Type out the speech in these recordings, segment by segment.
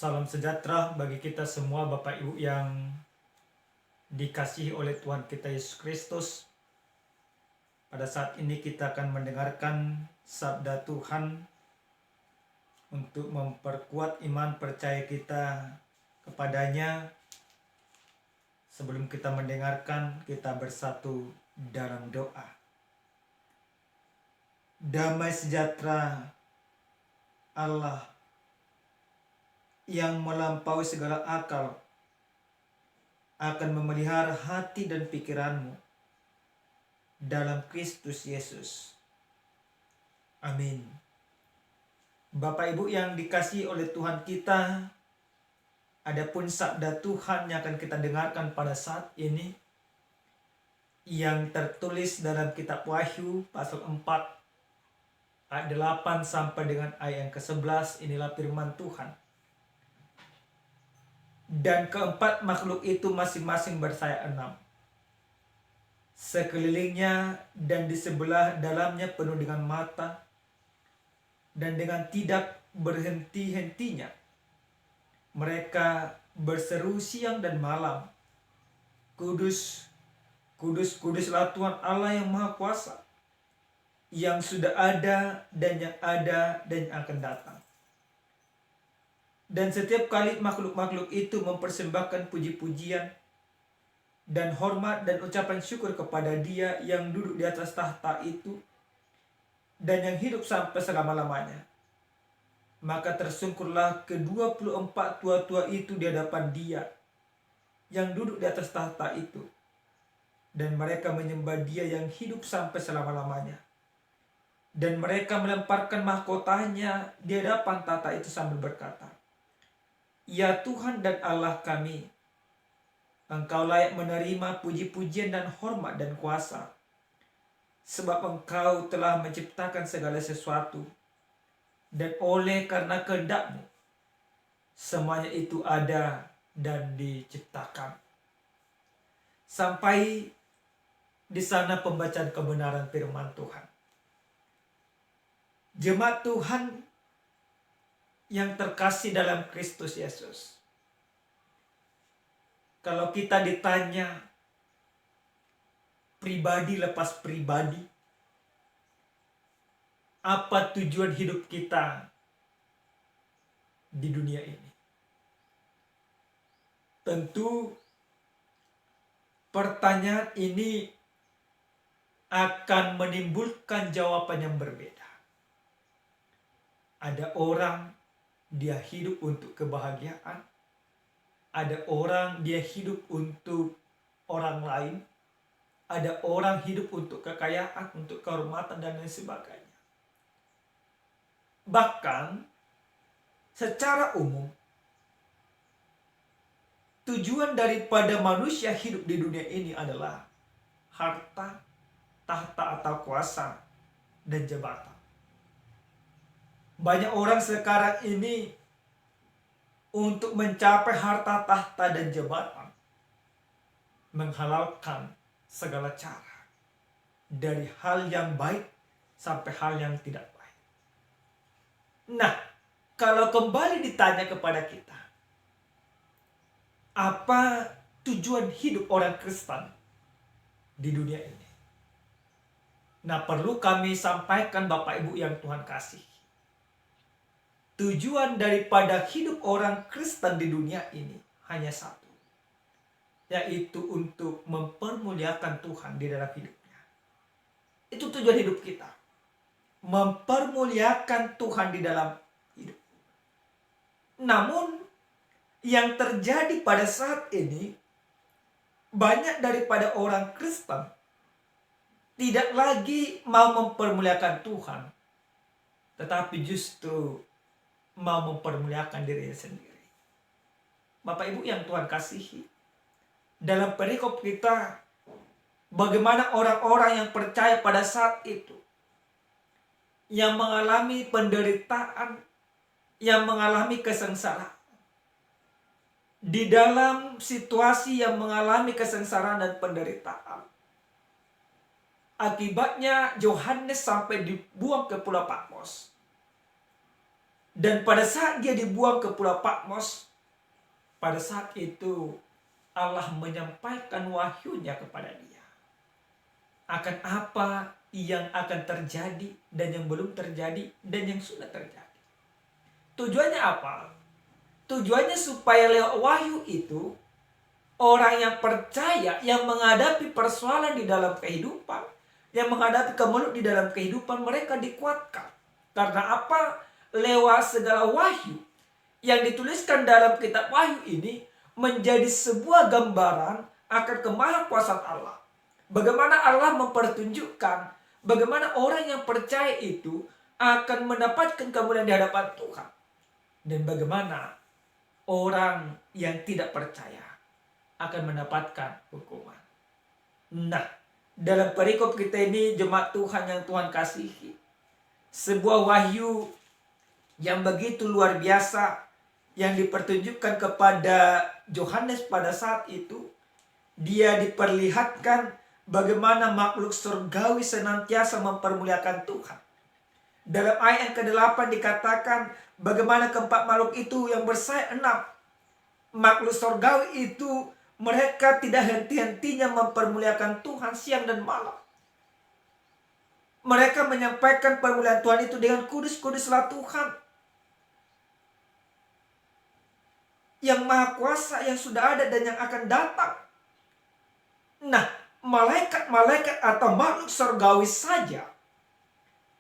Salam sejahtera bagi kita semua Bapak Ibu yang dikasihi oleh Tuhan kita Yesus Kristus. Pada saat ini kita akan mendengarkan sabda Tuhan untuk memperkuat iman percaya kita kepadanya. Sebelum kita mendengarkan, kita bersatu dalam doa. Damai sejahtera Allah yang melampaui segala akal akan memelihara hati dan pikiranmu dalam Kristus Yesus. Amin. Bapak Ibu yang dikasihi oleh Tuhan kita, adapun sabda Tuhan yang akan kita dengarkan pada saat ini yang tertulis dalam kitab Wahyu pasal 4 ayat 8 sampai dengan ayat yang ke-11. Inilah firman Tuhan. Dan keempat makhluk itu masing-masing bersayap 6. Sekelilingnya dan di sebelah dalamnya penuh dengan mata, dan dengan tidak berhenti-hentinya mereka berseru siang dan malam, Kudus, Kudus, Kuduslah Tuhan Allah yang Maha Kuasa, yang sudah ada dan yang ada dan yang akan datang. Dan setiap kali makhluk-makhluk itu mempersembahkan puji-pujian dan hormat dan ucapan syukur kepada Dia yang duduk di atas tahta itu dan yang hidup sampai selama-lamanya. Maka tersungkurlah ke-24 tua-tua itu di hadapan Dia yang duduk di atas tahta itu, dan mereka menyembah Dia yang hidup sampai selama-lamanya. Dan mereka melemparkan mahkotanya di hadapan tahta itu sambil berkata, Ya Tuhan dan Allah kami, Engkau layak menerima puji-pujian dan hormat dan kuasa, sebab Engkau telah menciptakan segala sesuatu, dan oleh karena kehendak-Mu semuanya itu ada dan diciptakan. Sampai di sana pembacaan kebenaran firman Tuhan. Jemaat Tuhan yang terkasih dalam Kristus Yesus, kalau kita ditanya pribadi lepas pribadi, apa tujuan hidup kita di dunia ini? Tentu pertanyaan ini akan menimbulkan jawaban yang berbeda. Ada orang dia hidup untuk kebahagiaan, ada orang dia hidup untuk orang lain, ada orang hidup untuk kekayaan, untuk kehormatan dan lain sebagainya. Bahkan secara umum tujuan daripada manusia hidup di dunia ini adalah harta, tahta atau kuasa, dan jabatan. Banyak orang sekarang ini untuk mencapai harta, tahta, dan jabatan menghalalkan segala cara, dari hal yang baik sampai hal yang tidak baik. Nah, kalau kembali ditanya kepada kita, apa tujuan hidup orang Kristen di dunia ini? Nah, perlu kami sampaikan Bapak Ibu yang Tuhan kasih. Tujuan daripada hidup orang Kristen di dunia ini hanya satu, yaitu untuk mempermuliakan Tuhan di dalam hidupnya. Itu tujuan hidup kita, mempermuliakan Tuhan di dalam hidup. Namun yang terjadi pada saat ini, banyak daripada orang Kristen tidak lagi mau mempermuliakan Tuhan, tetapi justru mau mempermuliakan dirinya sendiri. Bapak Ibu yang Tuhan kasihi, dalam perikop kita, bagaimana orang-orang yang percaya pada saat itu, yang mengalami penderitaan, yang mengalami kesengsaraan, di dalam situasi yang mengalami kesengsaraan dan penderitaan. Akibatnya Yohanes sampai dibuang ke Pulau Patmos. Dan pada saat dia dibuang ke Pulau Patmos, pada saat itu Allah menyampaikan wahyunya kepada dia. Akan apa yang akan terjadi dan yang belum terjadi dan yang sudah terjadi. Tujuannya apa? Tujuannya supaya lewat wahyu itu, orang yang percaya, yang menghadapi persoalan di dalam kehidupan, yang menghadapi kemelut di dalam kehidupan, mereka dikuatkan. Karena apa? Lewat segala wahyu yang dituliskan dalam kitab wahyu ini menjadi sebuah gambaran akan kemahakuasaan Allah. Bagaimana Allah mempertunjukkan bagaimana orang yang percaya itu akan mendapatkan kemuliaan di hadapan Tuhan. Dan bagaimana orang yang tidak percaya akan mendapatkan hukuman. Nah, dalam perikop kita ini, jemaat Tuhan yang Tuhan kasihi, sebuah wahyu yang begitu luar biasa yang dipertunjukkan kepada Yohanes pada saat itu. Dia diperlihatkan bagaimana makhluk surgawi senantiasa mempermuliakan Tuhan. Dalam ayat yang ke-8 dikatakan bagaimana keempat makhluk itu yang bersayap 6. Makhluk surgawi itu mereka tidak henti-hentinya mempermuliakan Tuhan siang dan malam. Mereka menyampaikan permuliaan Tuhan itu dengan kudus-kuduslah Tuhan yang maha kuasa, yang sudah ada dan yang akan datang. Nah, malaikat-malaikat atau makhluk surgawi saja,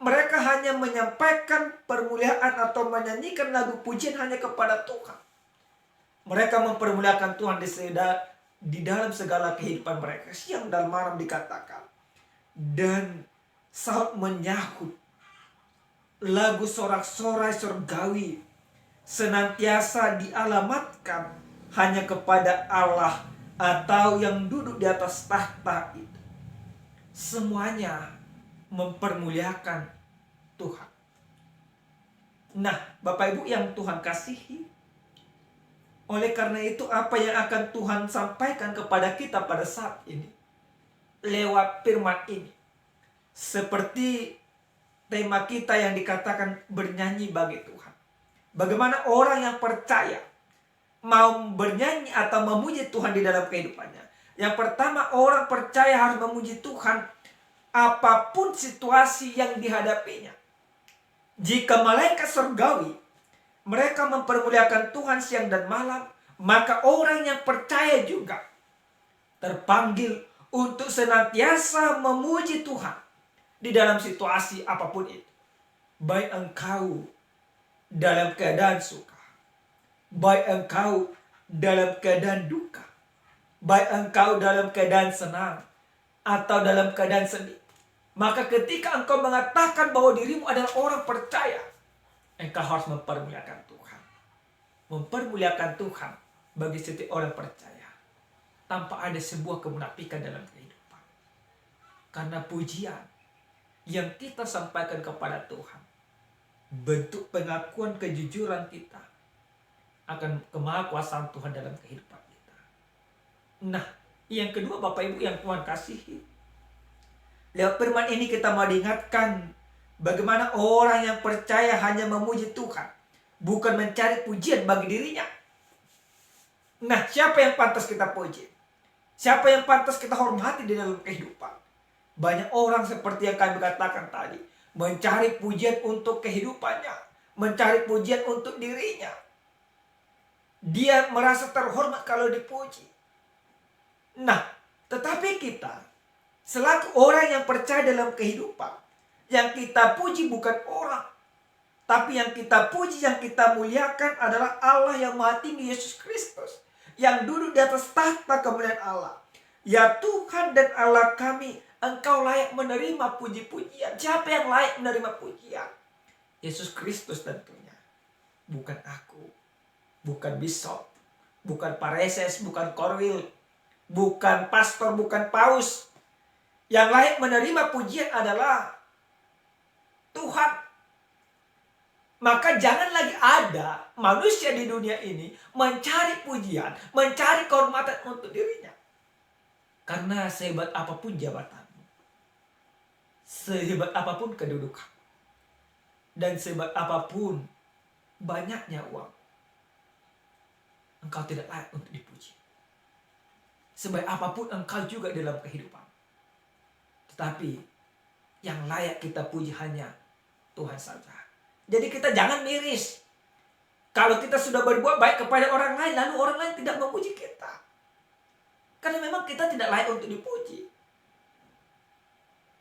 mereka hanya menyampaikan permuliaan atau menyanyikan lagu pujian hanya kepada Tuhan. Mereka mempermuliakan Tuhan di dalam segala kehidupan mereka. Siang dan malam dikatakan. Dan saat menyahut lagu sorak-sorai surgawi senantiasa dialamatkan hanya kepada Allah atau yang duduk di atas tahta itu. Semuanya mempermuliakan Tuhan. Nah, Bapak Ibu yang Tuhan kasihi, oleh karena itu apa yang akan Tuhan sampaikan kepada kita pada saat ini lewat firman ini, seperti tema kita yang dikatakan bernyanyi bagi Tuhan. Bagaimana orang yang percaya mau bernyanyi atau memuji Tuhan di dalam kehidupannya. Yang pertama, orang percaya harus memuji Tuhan apapun situasi yang dihadapinya. Jika malaikat surgawi mereka mempermuliakan Tuhan siang dan malam, maka orang yang percaya juga terpanggil untuk senantiasa memuji Tuhan di dalam situasi apapun itu. Baik engkau dalam keadaan suka, baik engkau dalam keadaan duka, baik engkau dalam keadaan senang atau dalam keadaan sedih, maka ketika engkau mengatakan bahwa dirimu adalah orang percaya, engkau harus mempermuliakan Tuhan. Mempermuliakan Tuhan bagi setiap orang percaya tanpa ada sebuah kemunafikan dalam kehidupan. Karena pujian yang kita sampaikan kepada Tuhan bentuk pengakuan kejujuran kita akan kemahakuasaan Tuhan dalam kehidupan kita. Nah, yang kedua Bapak Ibu yang Tuhan kasihi, lewat firman ini kita mau diingatkan bagaimana orang yang percaya hanya memuji Tuhan, bukan mencari pujian bagi dirinya. Nah, siapa yang pantas kita puji? Siapa yang pantas kita hormati di dalam kehidupan? Banyak orang seperti yang kami katakan tadi, mencari pujian untuk kehidupannya, mencari pujian untuk dirinya. Dia merasa terhormat kalau dipuji. Nah, tetapi kita selaku orang yang percaya dalam kehidupan, yang kita puji bukan orang, tapi yang kita puji, yang kita muliakan adalah Allah yang Maha Tinggi, Yesus Kristus, yang duduk di atas tahta kemuliaan Allah. Ya Tuhan dan Allah kami, Engkau layak menerima puji-pujian. Siapa yang layak menerima pujian? Yesus Kristus tentunya. Bukan aku, bukan bishop, bukan pareses, bukan korwil, bukan pastor, bukan paus. Yang layak menerima pujian adalah Tuhan. Maka jangan lagi ada manusia di dunia ini mencari pujian, mencari kehormatan untuk dirinya. Karena sehebat apapun jabatanmu, sehebat apapun kedudukan, dan sehebat apapun banyaknya uang, engkau tidak layak untuk dipuji. Sebaik apapun engkau juga dalam kehidupan, tetapi yang layak kita puji hanya Tuhan saja. Jadi kita jangan miris. Kalau kita sudah berbuat baik kepada orang lain, lalu orang lain tidak memuji kita. Karena memang kita tidak layak untuk dipuji.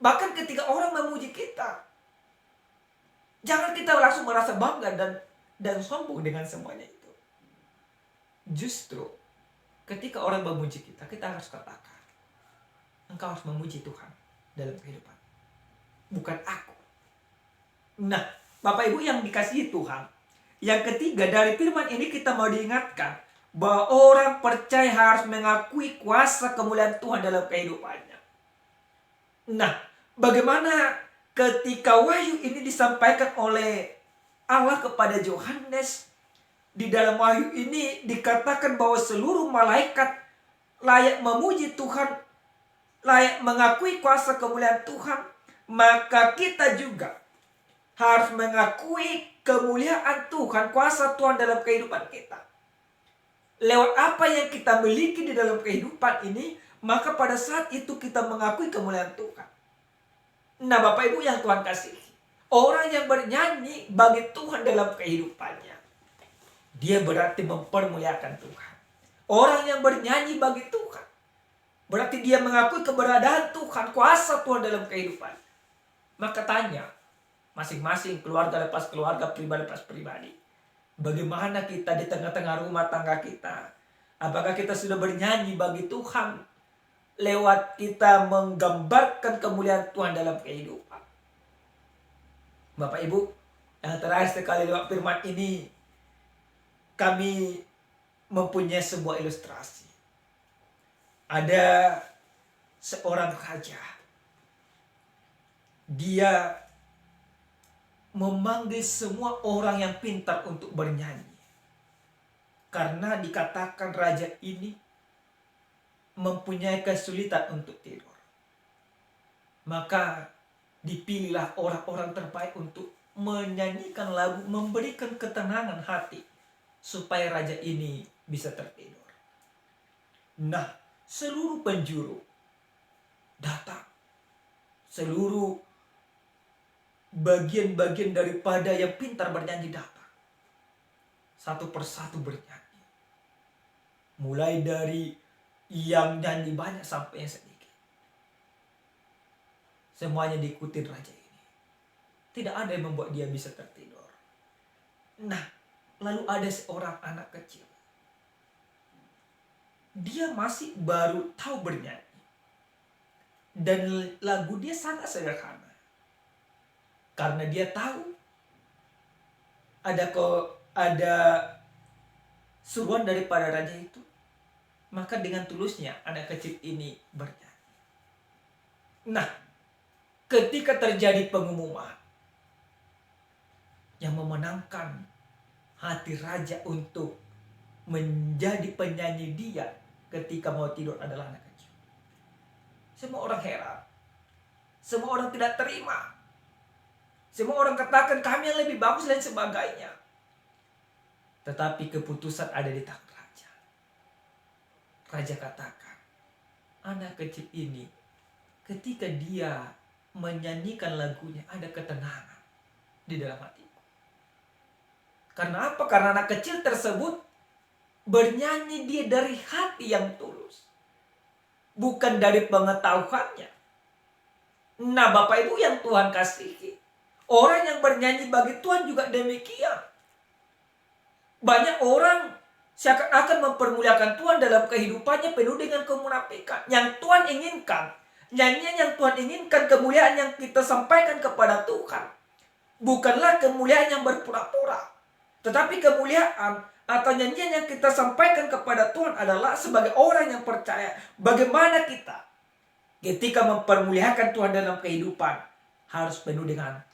Bahkan ketika orang memuji kita, jangan kita langsung merasa bangga dan sombong dengan semuanya itu. Justru ketika orang memuji kita, kita harus katakan, engkau harus memuji Tuhan dalam kehidupan, bukan aku. Nah, Bapak Ibu yang dikasihi Tuhan, yang ketiga dari firman ini kita mau diingatkan bahwa orang percaya harus mengakui kuasa kemuliaan Tuhan dalam kehidupannya. Nah, bagaimana ketika wahyu ini disampaikan oleh Allah kepada Yohanes? Di dalam wahyu ini dikatakan bahwa seluruh malaikat layak memuji Tuhan, layak mengakui kuasa kemuliaan Tuhan. Maka kita juga harus mengakui kemuliaan Tuhan, kuasa Tuhan dalam kehidupan kita. Lewat apa yang kita miliki di dalam kehidupan ini, maka pada saat itu kita mengakui kemuliaan Tuhan. Nah, Bapak Ibu yang Tuhan kasihi, orang yang bernyanyi bagi Tuhan dalam kehidupannya, dia berarti mempermuliakan Tuhan. Orang yang bernyanyi bagi Tuhan, berarti dia mengakui keberadaan Tuhan, kuasa Tuhan dalam kehidupan. Maka tanya, masing-masing keluarga lepas keluarga, pribadi lepas pribadi, bagaimana kita di tengah-tengah rumah tangga kita? Apakah kita sudah bernyanyi bagi Tuhan lewat kita menggambarkan kemuliaan Tuhan dalam kehidupan? Bapak Ibu, yang terakhir sekali lewat firman ini, kami mempunyai sebuah ilustrasi. Ada seorang raja. Dia memanggil semua orang yang pintar untuk bernyanyi. Karena dikatakan raja ini mempunyai kesulitan untuk tidur. Maka dipilihlah orang-orang terbaik untuk menyanyikan lagu, memberikan ketenangan hati supaya raja ini bisa tertidur. Nah, seluruh penjuru datang. Seluruh bagian-bagian daripada yang pintar bernyanyi datang. Satu persatu bernyanyi. Mulai dari yang nyanyi banyak sampai yang sedikit. Semuanya diikutin raja ini. Tidak ada yang membuat dia bisa tertidur. Nah, lalu ada seorang anak kecil. Dia masih baru tahu bernyanyi. Dan lagu dia sangat sederhana. Karena dia tahu ada suruhan daripada raja itu, maka dengan tulusnya anak kecil ini bernyanyi. Nah, ketika terjadi pengumuman yang memenangkan hati raja untuk menjadi penyanyi dia ketika mau tidur adalah anak kecil, semua orang heran, semua orang tidak terima. Semua orang katakan kami yang lebih bagus dan sebagainya. Tetapi keputusan ada di tangan raja. Raja katakan, anak kecil ini ketika dia menyanyikan lagunya ada ketenangan di dalam hatiku. Karena apa? Karena anak kecil tersebut bernyanyi dia dari hati yang tulus. Bukan dari pengetahuannya. Nah, Bapak Ibu yang Tuhan kasihi, orang yang bernyanyi bagi Tuhan juga demikian. Banyak orang seakan-akan mempermuliakan Tuhan dalam kehidupannya penuh dengan kemunafikan. Yang Tuhan inginkan, nyanyian yang Tuhan inginkan, kemuliaan yang kita sampaikan kepada Tuhan, bukanlah kemuliaan yang berpura-pura. Tetapi kemuliaan atau nyanyian yang kita sampaikan kepada Tuhan adalah sebagai orang yang percaya. Bagaimana kita ketika mempermuliakan Tuhan dalam kehidupan harus penuh dengan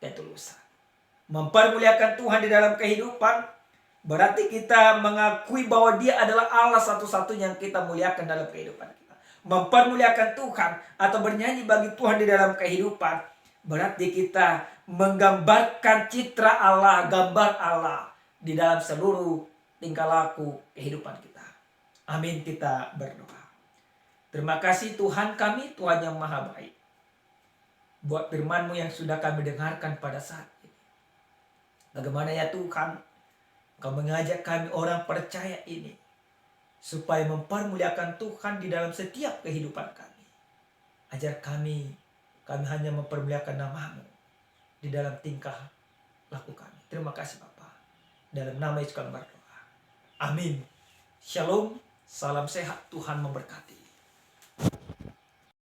ketulusan. Mempermuliakan Tuhan di dalam kehidupan berarti kita mengakui bahwa Dia adalah Allah satu-satunya yang kita muliakan dalam kehidupan kita. Mempermuliakan Tuhan atau bernyanyi bagi Tuhan di dalam kehidupan berarti kita menggambarkan citra Allah, gambar Allah. di dalam seluruh tingkah laku kehidupan kita. Amin, kita berdoa. Terima kasih Tuhan kami, Tuhan yang maha baik, buat firman-Mu yang sudah kami dengarkan pada saat ini. Bagaimana ya Tuhan, Kau mengajak kami orang percaya ini, supaya mempermuliakan Tuhan di dalam setiap kehidupan kami. Ajar kami hanya mempermuliakan nama-Mu di dalam tingkah laku kami. Terima kasih Bapa. Dalam nama Yesus kami berdoa. Amin. Shalom, salam sehat, Tuhan memberkati.